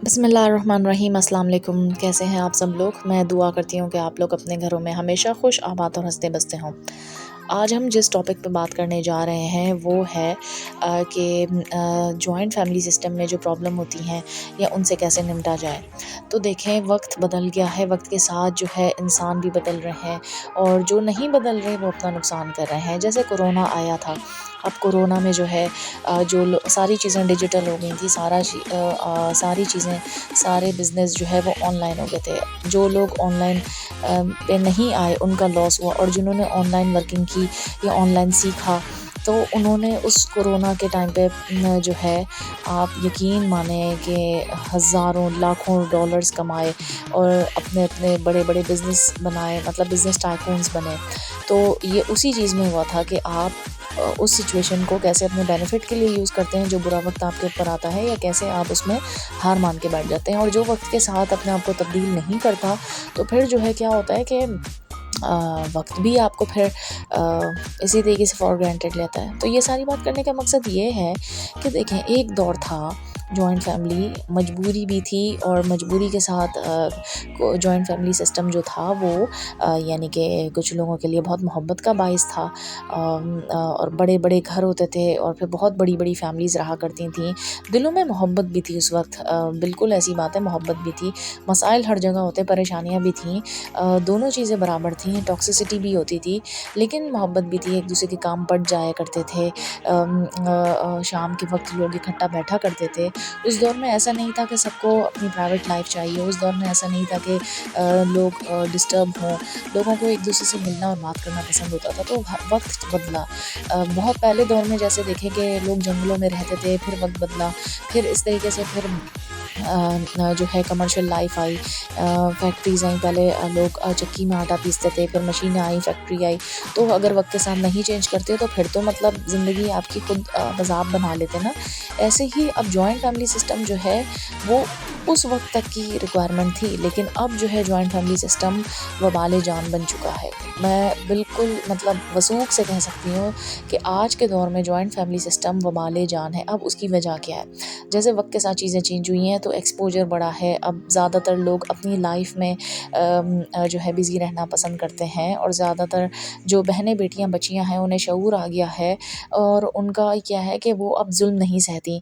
بسم اللہ الرحمن الرحیم۔ السلام علیکم، کیسے ہیں آپ سب لوگ؟ میں دعا کرتی ہوں کہ آپ لوگ اپنے گھروں میں ہمیشہ خوش آباد اور ہنستے بستے ہوں۔ آج ہم جس ٹاپک پہ بات کرنے جا رہے ہیں وہ ہے کہ جوائنٹ فیملی سسٹم میں جو پرابلم ہوتی ہیں یا ان سے کیسے نمٹا جائے۔ تو دیکھیں، وقت بدل گیا ہے، وقت کے ساتھ جو ہے انسان بھی بدل رہے ہیں، اور جو نہیں بدل رہے وہ اپنا نقصان کر رہے ہیں۔ جیسے کورونا آیا تھا، اب کورونا میں جو ہے ساری چیزیں ڈیجیٹل ہو گئی تھیں، ساری چیزیں، سارے بزنس جو ہے وہ آن لائن ہو گئے تھے۔ جو لوگ آن لائن پہ نہیں آئے ان کا لاس ہوا، اور جنہوں نے آن لائن ورکنگ کی یا آن لائن سیکھا تو انہوں نے اس کورونا کے ٹائم پہ جو ہے، آپ یقین مانیں کہ ہزاروں لاکھوں ڈالرز کمائے اور اپنے اپنے بڑے بڑے بزنس بنائے، مطلب بزنس ٹائکونز بنے۔ تو یہ اسی چیز میں ہوا تھا کہ آپ اس سچویشن کو کیسے اپنے بینیفٹ کے لیے یوز کرتے ہیں، جو برا وقت آپ کے اوپر آتا ہے، یا کیسے آپ اس میں ہار مان کے بیٹھ جاتے ہیں۔ اور جو وقت کے ساتھ اپنے آپ کو تبدیل نہیں کرتا تو پھر جو ہے کیا ہوتا ہے کہ وقت بھی آپ کو پھر اسی طریقے سے فار گرانٹیڈ لیتا ہے۔ تو یہ ساری بات کرنے کا مقصد یہ ہے کہ دیکھیں، ایک دور تھا جوائنٹ فیملی مجبوری بھی تھی، اور مجبوری کے ساتھ جوائنٹ فیملی سسٹم جو تھا وہ یعنی کہ کچھ لوگوں کے لیے بہت محبت کا باعث تھا، اور بڑے بڑے گھر ہوتے تھے، اور پھر بہت بڑی بڑی فیملیز رہا کرتی تھیں۔ دلوں میں محبت بھی تھی اس وقت، بالکل ایسی بات ہے، محبت بھی تھی، مسائل ہر جگہ ہوتے، پریشانیاں بھی تھیں، دونوں چیزیں برابر تھیں، ٹاکسیسٹی بھی ہوتی تھی، لیکن محبت بھی تھی، ایک دوسرے کے کام پڑ جایا کرتے تھے، شام کے وقت لوگ اکٹھا بیٹھا کرتے تھے۔ اس دور میں ایسا نہیں تھا کہ سب کو اپنی پرائیویٹ لائف چاہیے، اس دور میں ایسا نہیں تھا کہ لوگ ڈسٹرب ہوں، لوگوں کو ایک دوسرے سے ملنا اور بات کرنا پسند ہوتا تھا۔ تو وقت بدلا، بہت پہلے دور میں جیسے دیکھیں کہ لوگ جنگلوں میں رہتے تھے، پھر وقت بدلا، پھر اس طریقے سے پھر جو ہے کمرشل لائف آئی، فیکٹریز آئیں، پہلے لوگ چکی میں آٹا پیستے تھے، پھر مشینیں آئیں، فیکٹری آئی۔ تو اگر وقت کے ساتھ نہیں چینج کرتے تو پھر تو مطلب زندگی آپ کی خود عذاب بنا لیتے نا۔ ایسے ہی اب جوائنٹ فیملی سسٹم جو ہے وہ اس وقت تک کی ریکوائرمنٹ تھی، لیکن اب جو ہے جوائنٹ فیملی سسٹم وبال جان بن چکا ہے۔ میں بالکل مطلب وثوق سے کہہ سکتی ہوں کہ آج کے دور میں جوائنٹ فیملی سسٹم وبال جان ہے۔ اب اس کی وجہ کیا ہے؟ جیسے وقت کے ساتھ چیزیں چینج ہوئی ہیں تو ایکسپوجر بڑا ہے، اب زیادہ تر لوگ اپنی لائف میں جو ہے بزی رہنا پسند کرتے ہیں، اور زیادہ تر جو بہنیں بیٹیاں بچیاں ہیں انہیں شعور آ گیا ہے، اور ان کا کیا ہے کہ وہ اب ظلم نہیں سہتی،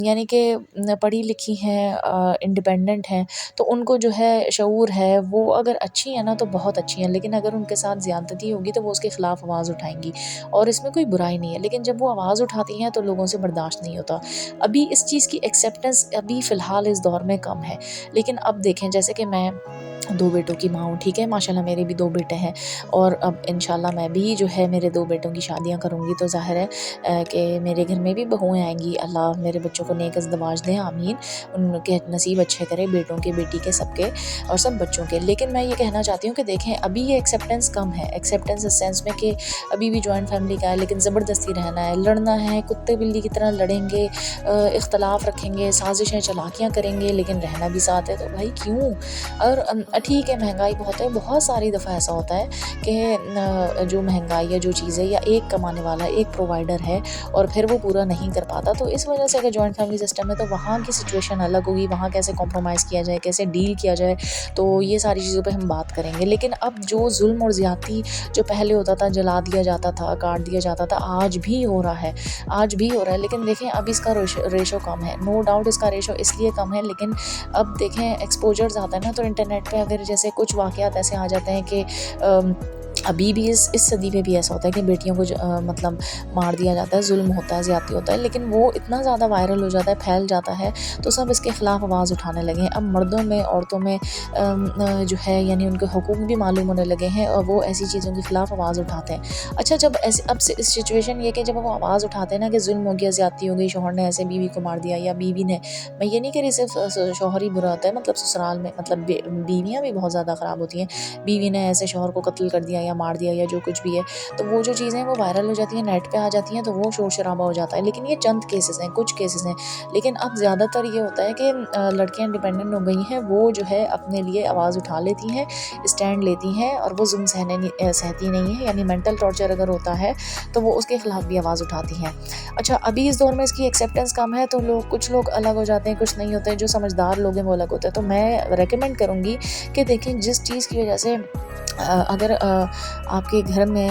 یعنی کہ پڑھی لکھی ہیں، انڈیپینڈنٹ ہیں، تو ان کو جو ہے شعور ہے، وہ اگر اچھی ہیں نا تو بہت اچھی ہیں، لیکن اگر ان کے ساتھ زیادتی ہوگی تو وہ اس کے خلاف آواز اٹھائیں گی، اور اس میں کوئی برائی نہیں ہے، لیکن جب وہ آواز اٹھاتی ہیں تو لوگوں سے برداشت نہیں ہوتا۔ ابھی اس چیز کی ایکسیپٹنس ابھی فی الحال اس دور میں کم ہے، لیکن اب دیکھیں، جیسے کہ میں 2 بیٹوں کی ماں ہوں، ٹھیک ہے، ماشاءاللہ میرے بھی 2 بیٹے ہیں، اور اب انشاءاللہ میں بھی جو ہے میرے 2 بیٹوں کی شادیاں کروں گی، تو ظاہر ہے کہ میرے گھر میں بھی بہویں آئیں گی، اللہ میرے بچوں کو نیک ازدواج دیں، آمین، ان کے نصیب اچھے کرے، بیٹوں کے، بیٹی کے، سب کے، اور سب بچوں کے۔ لیکن میں یہ کہنا چاہتی ہوں کہ دیکھیں، ابھی یہ ایکسیپٹنس کم ہے، ایکسیپٹنس اس سینس میں کہ ابھی بھی جوائنٹ فیملی کا ہے، لیکن زبردستی رہنا ہے، لڑنا ہے، کتے بلی کی طرح لڑیں گے، اختلاف رکھیں گے، سازشیں چلاکیاں کریں گے، لیکن رہنا بھی ساتھ ہے۔ تو بھائی کیوں؟ اور ٹھیک ہے، مہنگائی بہت ہے، بہت ساری دفعہ ایسا ہوتا ہے کہ جو مہنگائی ہے، جو چیز ہے، یا ایک کمانے والا ہے، ایک پرووائڈر ہے، اور پھر وہ پورا نہیں کر پاتا، تو اس وجہ سے اگر جوائنٹ فیملی سسٹم ہے تو وہاں کی سچویشن الگ ہوگی، وہاں کیسے کمپرومائز کیا جائے، کیسے ڈیل کیا جائے، تو یہ ساری چیزوں پہ ہم بات کریں گے۔ لیکن اب جو ظلم اور زیادتی جو پہلے ہوتا تھا، جلا دیا جاتا تھا، کاٹ دیا جاتا تھا، آج بھی ہو رہا ہے، آج بھی ہو رہا ہے، لیکن دیکھیں اب اس کا ریشو کم ہے، نو ڈاؤٹ اس کا ریشو اس لیے کم ہے، لیکن اب دیکھیں ایکسپوجرز آتا ہے نا، تو انٹرنیٹ پہ اگر جیسے کچھ واقعات ایسے آ جاتے ہیں کہ ابھی بھی اس صدی میں بھی ایسا ہوتا ہے کہ بیٹیوں کو مطلب مار دیا جاتا ہے، ظلم ہوتا ہے، زیادتی ہوتا ہے، لیکن وہ اتنا زیادہ وائرل ہو جاتا ہے، پھیل جاتا ہے، تو سب اس کے خلاف آواز اٹھانے لگے ہیں۔ اب مردوں میں، عورتوں میں جو ہے یعنی ان کے حقوق بھی معلوم ہونے لگے ہیں، اور وہ ایسی چیزوں کے خلاف آواز اٹھاتے ہیں۔ اچھا، جب ایسے اب سچویشن یہ کہ جب وہ آواز اٹھاتے ہیں نا کہ ظلم ہو گیا، زیادتی ہو گئی، شوہر نے ایسے بیوی کو مار دیا، یا بیوی نے، میں یہ نہیں کہہ رہی صرف شوہر ہی برا ہوتا ہے، مطلب سسرال میں مطلب بیویاں بھی بہت زیادہ خراب ہوتی ہیں، بیوی نے ایسے شوہر کو قتل کر دیا یا یا مار دیا یا جو کچھ بھی ہے، تو وہ جو چیزیں وہ وائرل ہو جاتی ہیں، نیٹ پہ آ جاتی ہیں، تو وہ شور شرابہ ہو جاتا ہے. لیکن یہ چند کیسز ہیں، کچھ کیسز ہیں. لیکن اب زیادہ تر یہ ہوتا ہے کہ لڑکیاں انڈیپینڈنٹ ہو گئی ہیں، وہ جو ہے اپنے لیے آواز اٹھا لیتی ہیں، اسٹینڈ لیتی ہیں، اور وہ ظلم سہتی نہیں ہیں. یعنی مینٹل ٹارچر اگر ہوتا ہے تو وہ اس کے خلاف بھی آواز اٹھاتی ہیں. اچھا، ابھی اس دور میں اس کی ایکسیپٹنس کم ہے، تو کچھ لوگ الگ ہو جاتے ہیں، کچھ نہیں ہوتے ہیں. جو سمجھدار لوگ ہیں وہ الگ ہوتے ہیں. تو میں ریکمینڈ کروں گی کہ دیکھیں، جس چیز کی وجہ سے اگر آپ کے گھر میں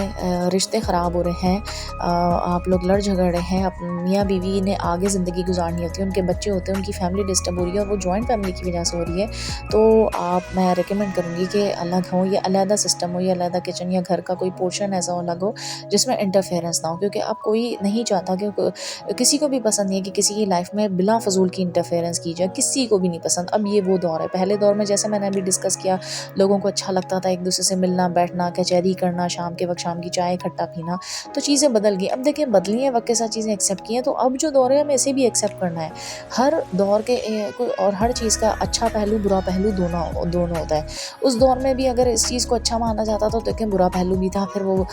رشتے خراب ہو رہے ہیں، آپ لوگ لڑ جھگڑ رہے ہیں، میاں بیوی نے آگے زندگی گزارنی ہوتی ہے، ان کے بچے ہوتے ہیں، ان کی فیملی ڈسٹرب ہو رہی ہے اور وہ جوائنٹ فیملی کی وجہ سے ہو رہی ہے، تو میں ریکمینڈ کروں گی کہ الگ ہوں، یا علیحدہ سسٹم ہو، یا علیحدہ کچن، یا گھر کا کوئی پورشن ایسا الگ ہو جس میں انٹرفیئرنس نہ ہو. کیونکہ اب کوئی نہیں چاہتا کہ کسی کو بھی پسند نہیں ہے کہ کسی کی لائف میں بلا فضول کی انٹرفیئرنس کی جائے. کسی کو بھی نہیں پسند. اب یہ وہ دور ہے. پہلے دور میں جیسے میں نے ابھی ڈسکس کیا، لوگوں کو اچھا لگتا تھا ایک دوسرے سے ملنا بیٹھنا، کچہری کرنا، شام کے وقت شام کی چائے اکٹھا پینا. تو چیزیں بدل گئی. اب دیکھیں، بدلی ہیں، وقت کے ساتھ چیزیں ایکسیپٹ کی ہیں. تو اب جو دور ہے ہمیں اسے بھی ایکسیپٹ کرنا ہے. ہر دور کے اور ہر چیز کا اچھا پہلو برا پہلو دونوں ہوتا ہے. اس دور میں بھی اگر اس چیز کو اچھا مانا جاتا تو دیکھیں برا پہلو بھی تھا. پھر وہ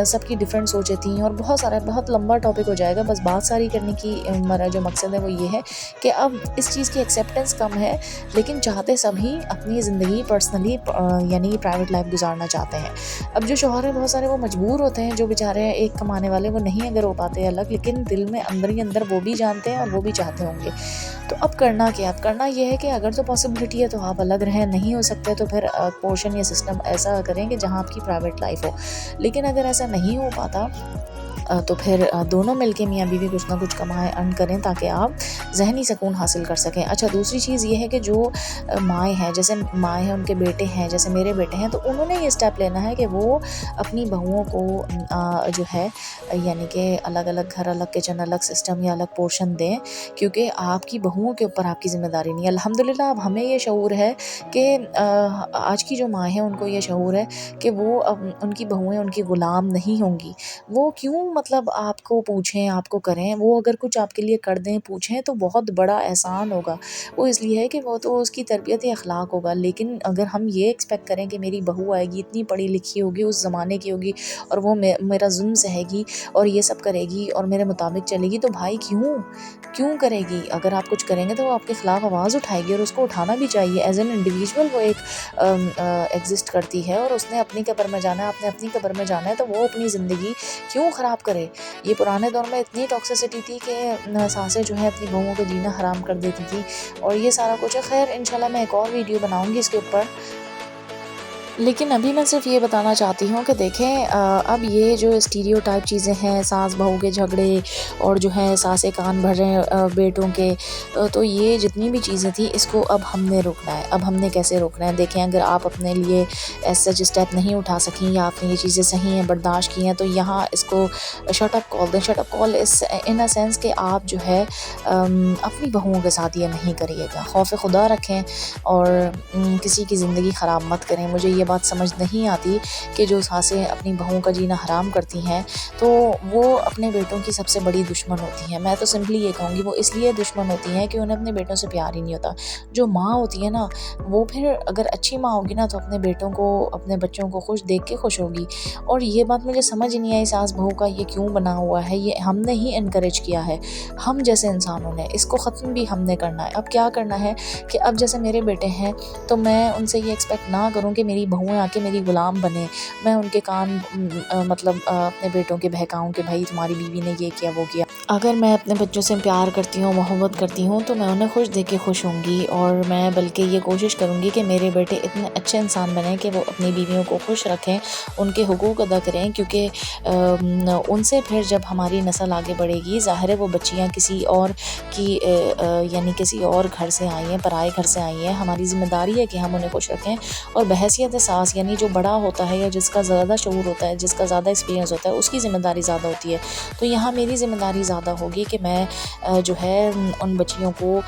سب کی ڈفرینٹ سوچیں تھیں، اور بہت لمبا ٹاپک ہو جائے گا. بس بات ساری کرنے کی میرا جو مقصد ہے وہ یہ ہے کہ اب اس چیز کی ایکسیپٹنس کم ہے، لیکن چاہتے سبھی اپنی زندگی پرسنلی یعنی پرائیویٹ لائف گزارنا چاہتے ہیں. اب جو شوہر ہیں بہت سارے وہ مجبور ہوتے ہیں، جو بیچارے ہیں ایک کمانے والے، وہ نہیں اگر ہو پاتے الگ، لیکن دل میں اندر ہی اندر وہ بھی جانتے ہیں اور وہ بھی چاہتے ہوں گے. تو اب کرنا کیا؟ اب کرنا یہ ہے کہ اگر تو پاسبلٹی ہے تو آپ الگ رہیں، نہیں ہو سکتے تو پھر پورشن یا سسٹم ایسا کریں کہ جہاں آپ کی پرائیویٹ لائف ہو. لیکن اگر ایسا نہیں ہو پاتا تو پھر دونوں مل کے میاں بیوی کچھ نہ کچھ کمائیں، ارن کریں، تاکہ آپ ذہنی سکون حاصل کر سکیں. اچھا، دوسری چیز یہ ہے کہ جو مائیں ہیں، جیسے مائیں ہیں، ان کے بیٹے ہیں، جیسے میرے بیٹے ہیں، تو انہوں نے یہ اسٹیپ لینا ہے کہ وہ اپنی بہوؤں کو جو ہے یعنی کہ الگ الگ گھر، الگ کچن، الگ سسٹم یا الگ پورشن دیں. کیونکہ آپ کی بہوؤں کے اوپر آپ کی ذمہ داری نہیں ہے. الحمدللہ اب ہمیں یہ شعور ہے کہ آج کی جو مائیں ہیں ان کو یہ شعور ہے کہ وہ ان کی بہوئیں ان کی غلام نہیں ہوں گی. وہ کیوں مطلب آپ کو پوچھیں، آپ کو کریں، وہ اگر کچھ آپ کے لیے کر دیں، پوچھیں، تو بہت بڑا احسان ہوگا. وہ اس لیے ہے کہ وہ تو اس کی تربیت اخلاق ہوگا. لیکن اگر ہم یہ ایکسپیکٹ کریں کہ میری بہو آئے گی، اتنی پڑھی لکھی ہوگی، اس زمانے کی ہوگی، اور وہ میرا ظلم سہے گی اور یہ سب کرے گی اور میرے مطابق چلے گی، تو بھائی کیوں کرے گی؟ اگر آپ کچھ کریں گے تو وہ آپ کے خلاف آواز اٹھائے گی، اور اس کو اٹھانا بھی چاہیے. ایز این انڈیویژول وہ ایک ایگزسٹ کرتی ہے، اور اس نے اپنی قبر میں جانا ہے، آپ نے اپنی قبر میں جانا ہے. تو وہ اپنی زندگی کیوں خراب کرے؟ یہ پرانے دور میں اتنی ٹاکسیسٹی تھی کہ ساسیں جو ہے اپنی بہوؤں کو جینا حرام کر دیتی تھی، اور یہ سارا کچھ ہے. خیر، انشاءاللہ میں ایک اور ویڈیو بناؤں گی اس کے اوپر. لیکن ابھی میں صرف یہ بتانا چاہتی ہوں کہ دیکھیں، اب یہ جو اسٹیریو ٹائپ چیزیں ہیں، ساس بہو کے جھگڑے، اور جو ہے ساسے کان بھر رہے ہیں بیٹوں کے، تو یہ جتنی بھی چیزیں تھیں، اس کو اب ہم نے روکنا ہے. اب ہم نے کیسے روکنا ہے؟ دیکھیں، اگر آپ اپنے لیے سچ اسٹیپ نہیں اٹھا سکیں، یا آپ نے یہ چیزیں صحیح ہیں برداشت کی ہیں، تو یہاں اس کو شٹ اپ کال دیں. Shut up call in a sense کہ آپ جو ہے اپنی بہوؤں کے ساتھ یہ نہیں کریے گا. خوف خدا رکھیں اور کسی کی زندگی خراب مت کریں. مجھے یہ بات سمجھ نہیں آتی کہ جو ساسیں اپنی بہوؤں کا جینا حرام کرتی ہیں، تو وہ اپنے بیٹوں کی سب سے بڑی دشمن ہوتی ہیں. میں تو سمپلی یہ کہوں گی، وہ اس لیے دشمن ہوتی ہیں کہ انہیں اپنے بیٹوں سے پیار ہی نہیں ہوتا. جو ماں ہوتی ہے نا، وہ پھر اگر اچھی ماں ہوگی نا، تو اپنے بیٹوں کو، اپنے بچوں کو خوش دیکھ کے خوش ہوگی. اور یہ بات مجھے سمجھ نہیں آئی، ساس بہو کا یہ کیوں بنا ہوا ہے؟ یہ ہم نے ہی انکریج کیا ہے، ہم جیسے انسانوں نے. اس کو ختم بھی ہم نے کرنا ہے. اب کیا کرنا ہے کہ اب جیسے میرے بیٹے ہیں، تو میں ان سے یہ ایکسپیکٹ نہ کروں کہ میری بہویں آ کے میری غلام بنے. میں ان کے کان مطلب اپنے بیٹوں کے بہکاؤں کہ بھائی تمہاری بیوی نے یہ کیا وہ کیا. اگر میں اپنے بچوں سے پیار کرتی ہوں، محبت کرتی ہوں، تو میں انہیں خوش دیکھ کے خوش ہوں گی. اور میں بلکہ یہ کوشش کروں گی کہ میرے بیٹے اتنے اچھے انسان بنیں کہ وہ اپنی بیویوں کو خوش رکھیں، ان کے حقوق ادا کریں. کیونکہ ان سے پھر جب ہماری نسل آگے بڑھے گی، ظاہر ہے وہ بچیاں کسی اور کی یعنی کسی اور گھر سے آئی ہیں، پرائے گھر سے آئی ہیں. ہماری ذمہ داری ہے کہ ہم انہیں خوش رکھیں. اور بحیثیت ساس، یعنی جو بڑا ہوتا ہے یا جس کا زیادہ شعور ہوتا ہے، جس کا زیادہ ایکسپیرینس ہوتا ہے، اس کی ذمہ داری زیادہ ہوتی ہے. تو یہاں میری ذمہ داری زیادہ ہوگی کہ میں جو ہے ان بچیوں کو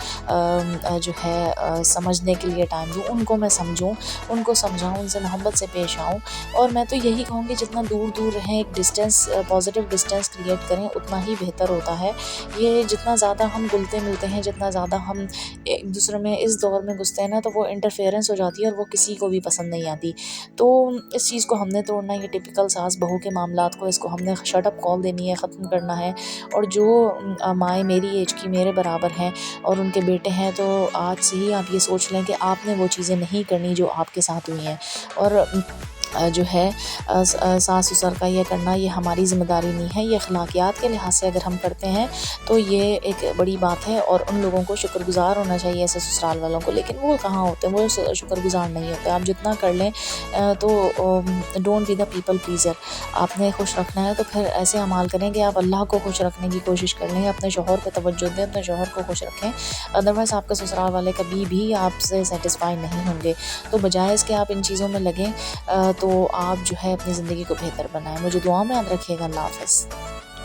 جو ہے سمجھنے کے لیے ٹائم دوں، ان کو میں سمجھوں، ان کو سمجھاؤں، ان سے محبت سے پیش آؤں. اور میں تو یہی کہوں گی جتنا دور دور رہیں، ایک ڈسٹینس، پازیٹیو ڈسٹینس کریٹ کریں، اتنا ہی بہتر ہوتا ہے. یہ جتنا زیادہ ہم گلتے ملتے ہیں، جتنا زیادہ ہم ایک دوسرے میں اس دور میں گھستے ہیں نا، تو وہ انٹرفیئرنس ہو جاتی ہے، اور وہ کسی کو بھی پسند نہیں آتی. دی. تو اس چیز کو ہم نے توڑنا ہے. یہ ٹپکل ساس بہو کے معاملات کو اس کو ہم نے شٹ اپ کال دینی ہے, ختم کرنا ہے. اور جو مائیں میری ایج کی میرے برابر ہیں اور ان کے بیٹے ہیں, تو آج سے ہی آپ یہ سوچ لیں کہ آپ نے وہ چیزیں نہیں کرنی جو آپ کے ساتھ ہوئی ہیں. اور جو ہے ساس سسر کا یہ کرنا یہ ہماری ذمہ داری نہیں ہے. یہ اخلاقیات کے لحاظ سے اگر ہم کرتے ہیں تو یہ ایک بڑی بات ہے, اور ان لوگوں کو شکر گزار ہونا چاہیے ایسے سسرال والوں کو. لیکن وہ کہاں ہوتے ہیں, وہ شکر گزار نہیں ہوتے. آپ جتنا کر لیں تو don't be the people pleaser. آپ نے خوش رکھنا ہے تو پھر ایسے عمال کریں کہ آپ اللہ کو خوش رکھنے کی کوشش کر لیں, اپنے شوہر پہ توجہ دیں, اپنے شوہر کو خوش رکھیں. ادروائز آپ کے سسرال والے کبھی بھی آپ سے سیٹسفائی نہیں ہوں گے. تو بجائے اس کے آپ ان چیزوں میں لگیں تو آپ جو ہے اپنی زندگی کو بہتر بنائیں. مجھے دعا میں یاد رکھیے گا. اللہ حافظ.